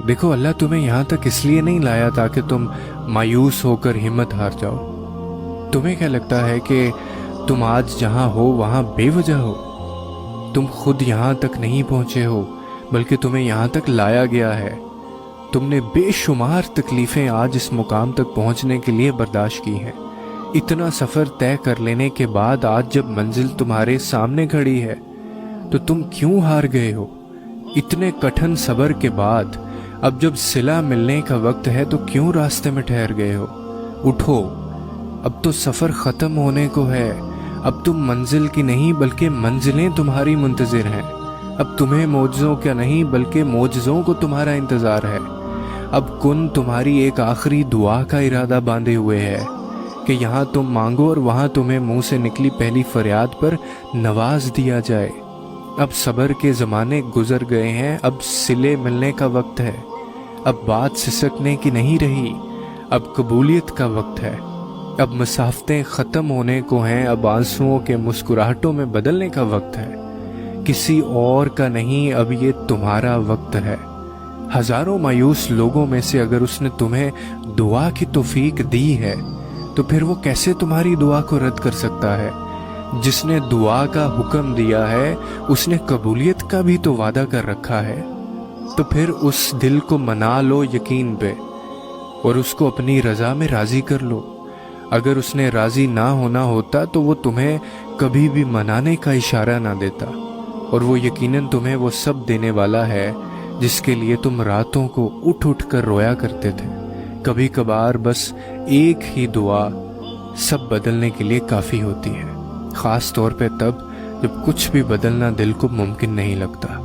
دیکھو اللہ تمہیں یہاں تک اس لیے نہیں لایا تاکہ تم مایوس ہو کر ہمت ہار جاؤ۔ تمہیں کیا لگتا ہے کہ تم آج جہاں ہو وہاں بے وجہ ہو؟ تم خود یہاں تک نہیں پہنچے ہو بلکہ تمہیں یہاں تک لایا گیا ہے۔ تم نے بے شمار تکلیفیں آج اس مقام تک پہنچنے کے لیے برداشت کی ہیں۔ اتنا سفر طے کر لینے کے بعد آج جب منزل تمہارے سامنے کھڑی ہے تو تم کیوں ہار گئے ہو؟ اتنے کٹھن صبر کے بعد اب جب صلہ ملنے کا وقت ہے تو کیوں راستے میں ٹھہر گئے ہو؟ اٹھو، اب تو سفر ختم ہونے کو ہے۔ اب تم منزل کی نہیں بلکہ منزلیں تمہاری منتظر ہیں۔ اب تمہیں معجزوں کا نہیں بلکہ معجزوں کو تمہارا انتظار ہے۔ اب کن تمہاری ایک آخری دعا کا ارادہ باندھے ہوئے ہے کہ یہاں تم مانگو اور وہاں تمہیں منہ سے نکلی پہلی فریاد پر نواز دیا جائے۔ اب صبر کے زمانے گزر گئے ہیں، اب صلے ملنے کا وقت ہے۔ اب بات سسکنے کی نہیں رہی، اب قبولیت کا وقت ہے۔ اب مسافتیں ختم ہونے کو ہیں، اب آنسوؤں کے مسکراہٹوں میں بدلنے کا وقت ہے۔ کسی اور کا نہیں، اب یہ تمہارا وقت ہے۔ ہزاروں مایوس لوگوں میں سے اگر اس نے تمہیں دعا کی توفیق دی ہے تو پھر وہ کیسے تمہاری دعا کو رد کر سکتا ہے؟ جس نے دعا کا حکم دیا ہے اس نے قبولیت کا بھی تو وعدہ کر رکھا ہے۔ تو پھر اس دل کو منا لو یقین پہ اور اس کو اپنی رضا میں راضی کر لو۔ اگر اس نے راضی نہ ہونا ہوتا تو وہ تمہیں کبھی بھی منانے کا اشارہ نہ دیتا، اور وہ یقیناً تمہیں وہ سب دینے والا ہے جس کے لیے تم راتوں کو اٹھ اٹھ کر رویا کرتے تھے۔ کبھی کبھار بس ایک ہی دعا سب بدلنے کے لیے کافی ہوتی ہے، خاص طور پہ تب جب کچھ بھی بدلنا دل کو ممکن نہیں لگتا۔